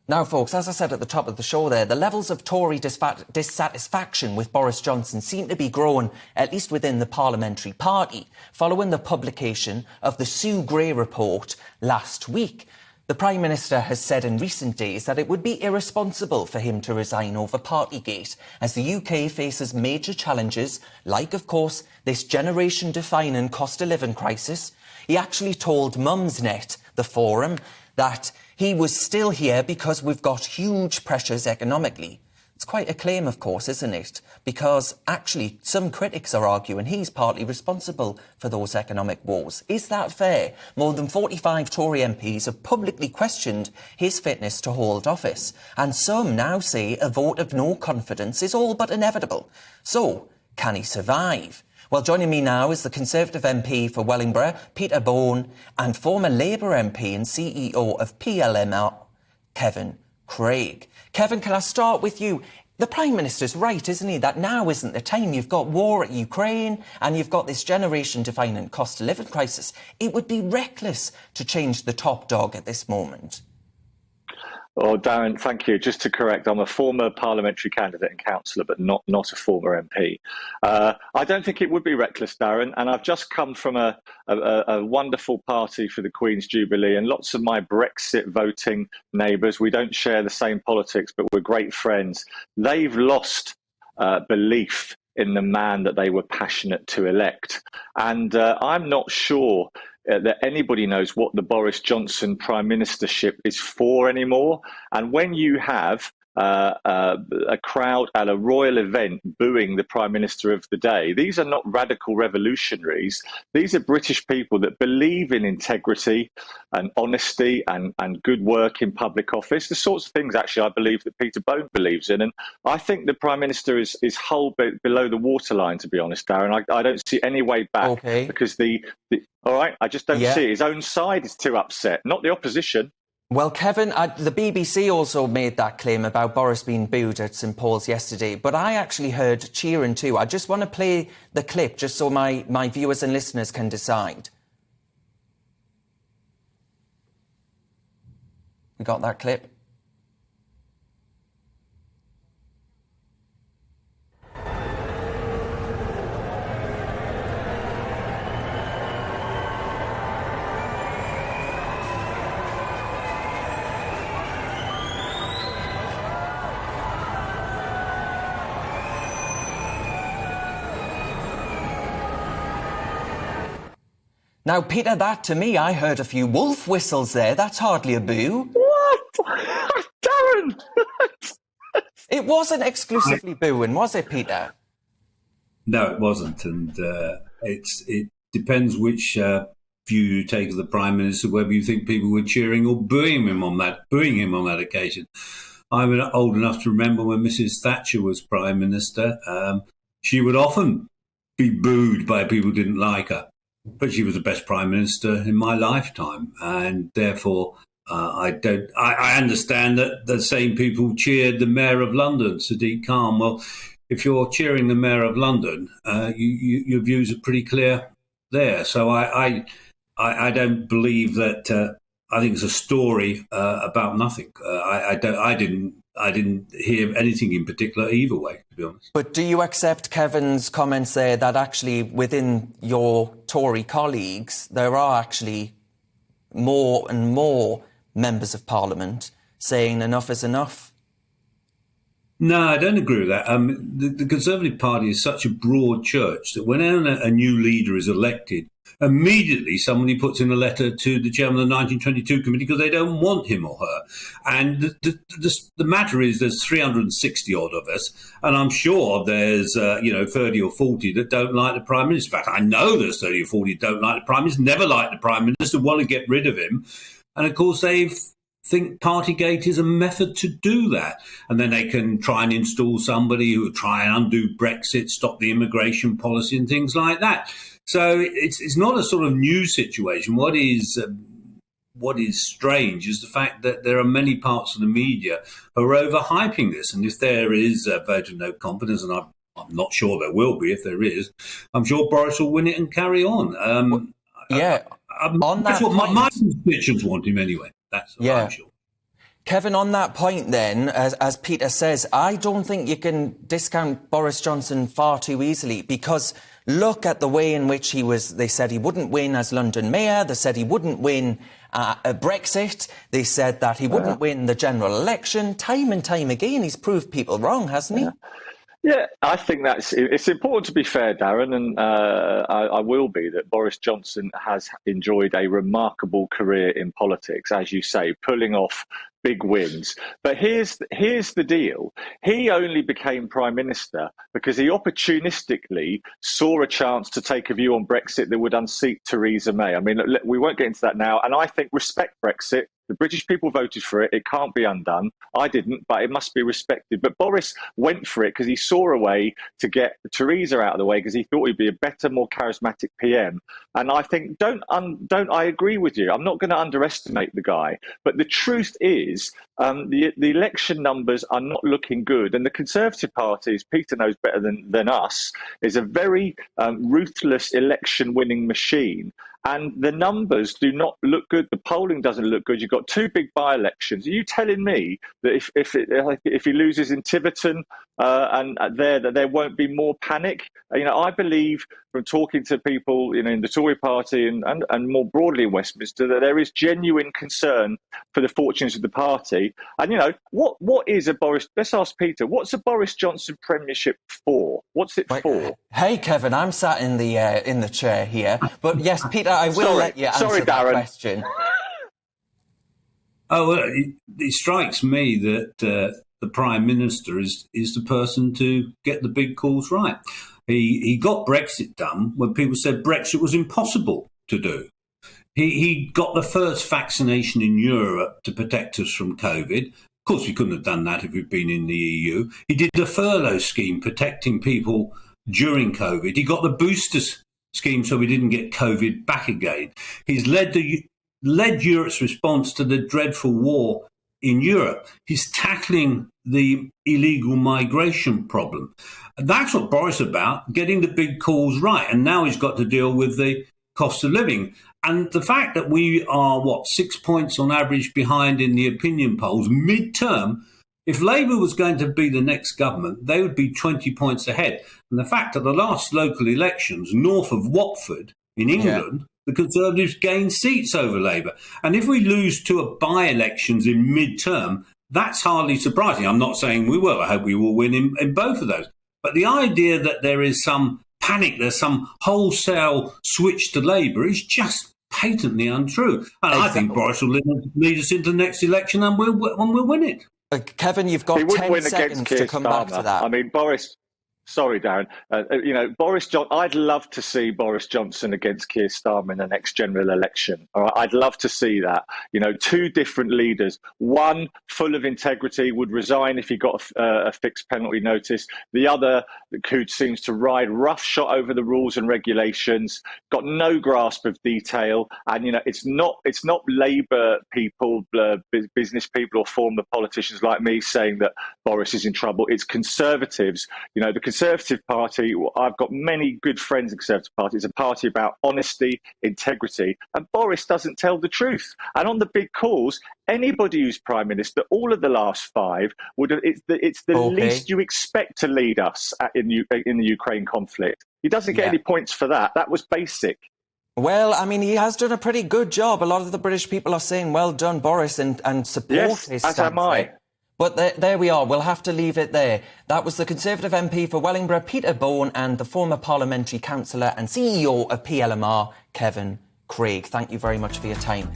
Now, folks, as I said at the top of the show there, the levels of Tory dissatisfaction with Boris Johnson seem to be growing, at least within the parliamentary party, following the publication of the Sue Gray report last week. The Prime Minister has said in recent days that it would be irresponsible for him to resign over Partygate, as the UK faces major challenges, like, of course, this generation-defining cost-of-living crisis. He actually told Mumsnet, the forum, that he was still here because we've got huge pressures economically. It's quite a claim, of course, isn't it? Because actually some critics are arguing he's partly responsible for those economic woes. Is that fair? More than 45 Tory MPs have publicly questioned his fitness to hold office, and some now say a vote of no confidence is all but inevitable. So, can he survive? Well, joining me now is the Conservative MP for Wellingborough, Peter Bone, and former Labour MP and CEO of PLMR, Kevin Craig. Kevin, can I start with you? The Prime Minister's right, isn't he, that now isn't the time. You've got war at Ukraine and you've got this generation-defining cost-of-living crisis. It would be reckless to change the top dog at this moment. Oh, Darren, thank you. Just to correct, I'm a former parliamentary candidate and councillor, but not a former MP. I don't think it would be reckless, Darren, and I've just come from a wonderful party for the Queen's Jubilee, and lots of my Brexit voting neighbours, we don't share the same politics, but we're great friends. They've lost belief in the man that they were passionate to elect. And I'm not sure that anybody knows what the Boris Johnson prime ministership is for anymore. And when you have a crowd at a royal event booing the prime minister of the day, these are not radical revolutionaries. These are British people that believe in integrity and honesty and good work in public office, the sorts of things actually I believe that Peter Bone believes in. And I think the prime minister is hull below the waterline, to be honest, Darren. I don't see any way back, because all right, I just don't see it. His own side is too upset, not the opposition. Well, Kevin, the BBC also made that claim about Boris being booed at St Paul's yesterday, but I actually heard cheering too. I just want to play the clip just so my viewers and listeners can decide. We got that clip? Now, Peter, that to me, I heard a few wolf whistles there. That's hardly a boo. What? Darren! It wasn't exclusively booing, was it, Peter? No, it wasn't. And it depends which view you take of the Prime Minister, whether you think people were cheering or booing him on that occasion. I'm old enough to remember when Mrs. Thatcher was Prime Minister. She would often be booed by people who didn't like her. But she was the best Prime Minister in my lifetime, and therefore I understand that the same people cheered the Mayor of London, Sadiq Khan. Well, if you're cheering the Mayor of London, your views are pretty clear there. So I don't believe that. I think it's a story about nothing. I didn't hear anything in particular either way, to be honest. But do you accept Kevin's comments there that actually within your Tory colleagues, there are actually more and more members of Parliament saying enough is enough? No, I don't agree with that. The Conservative Party is such a broad church that whenever a new leader is elected, immediately somebody puts in a letter to the chairman of the 1922 committee because they don't want him or her. And the matter is there's 360 odd of us, and I'm sure there's 30 or 40 that don't like the Prime Minister. In fact, I know there's 30 or 40 that don't like the Prime Minister, never liked the Prime Minister, want to get rid of him. And of course they think Partygate is a method to do that. And then they can try and install somebody who will try and undo Brexit, stop the immigration policy and things like that. So it's not a sort of new situation. What is strange is the fact that there are many parts of the media who are overhyping this. And if there is a vote of no confidence, and I'm not sure there will be, if there is, I'm sure Boris will win it and carry on. On that that's what my constituents want him anyway. That's what I'm sure. Kevin, on that point then, as Peter says, I don't think you can discount Boris Johnson far too easily, because look at the way in which they said he wouldn't win as London Mayor, they said he wouldn't win a Brexit, they said that he wouldn't win the general election. Time and time again, he's proved people wrong, hasn't he? Yeah, I think it's important to be fair, Darren, and I will be, that Boris Johnson has enjoyed a remarkable career in politics, as you say, pulling off big wins. But here's the deal. He only became Prime Minister because he opportunistically saw a chance to take a view on Brexit that would unseat Theresa May. I mean, we won't get into that now. And I think respect Brexit. The British people voted for it. It can't be undone. I didn't, but it must be respected. But Boris went for it because he saw a way to get Theresa out of the way, because he thought he'd be a better, more charismatic PM. And I think, I agree with you. I'm not going to underestimate the guy. But the truth is, the election numbers are not looking good. And the Conservative Party, as Peter knows better than us, is a very ruthless election-winning machine. And the numbers do not look good. The polling doesn't look good. You've got two big by-elections. Are you telling me that if he loses in Tiverton that there won't be more panic? I believe, from talking to people, in the Tory party and more broadly in Westminster, that there is genuine concern for the fortunes of the party. And what is a Boris? Let's ask Peter. What's a Boris Johnson premiership for? What's it for? Hey, Kevin, I'm sat in the chair here, but yes, Peter, I will let you answer that question. Oh, well, it strikes me that the Prime Minister is the person to get the big calls right. He got Brexit done when people said Brexit was impossible to do. He got the first vaccination in Europe to protect us from COVID. Of course, we couldn't have done that if we'd been in the EU. He did the furlough scheme, protecting people during COVID. He got the boosters scheme so we didn't get COVID back again. He's led Europe's response to the dreadful war in Europe. He's tackling the illegal migration problem. And that's what Boris is about, getting the big calls right. And now he's got to deal with the cost of living. And the fact that we are, 6 points on average behind in the opinion polls mid-term, if Labour was going to be the next government, they would be 20 points ahead. And the fact that the last local elections north of Watford in England, the Conservatives gained seats over Labour. And if we lose two by-elections in mid-term, that's hardly surprising. I'm not saying we will. I hope we will win in both of those. But the idea that there is some panic, there's some wholesale switch to Labour is just patently untrue. And I think Boris will lead us into the next election and we'll win it. Kevin, you've got 10 seconds to come back to that. I mean, Boris... Sorry, Darren. I'd love to see Boris Johnson against Keir Starmer in the next general election. All right? I'd love to see that. Two different leaders. One, full of integrity, would resign if he got a fixed penalty notice. The other, who seems to ride roughshod over the rules and regulations, got no grasp of detail. And, it's not Labour people, business people or former politicians like me saying that Boris is in trouble. It's Conservatives. The Conservative Party, I've got many good friends in the Conservative Party. It's a party about honesty, integrity, and Boris doesn't tell the truth. And on the big calls, anybody who's Prime Minister, all of the last five, it's the least you expect to lead us in the Ukraine conflict. He doesn't get any points for that. That was basic. Well, I mean, he has done a pretty good job. A lot of the British people are saying, well done, Boris, and support his stance. As am I. But there we are. We'll have to leave it there. That was the Conservative MP for Wellingborough, Peter Bone, and the former parliamentary councillor and CEO of PLMR, Kevin Craig. Thank you very much for your time.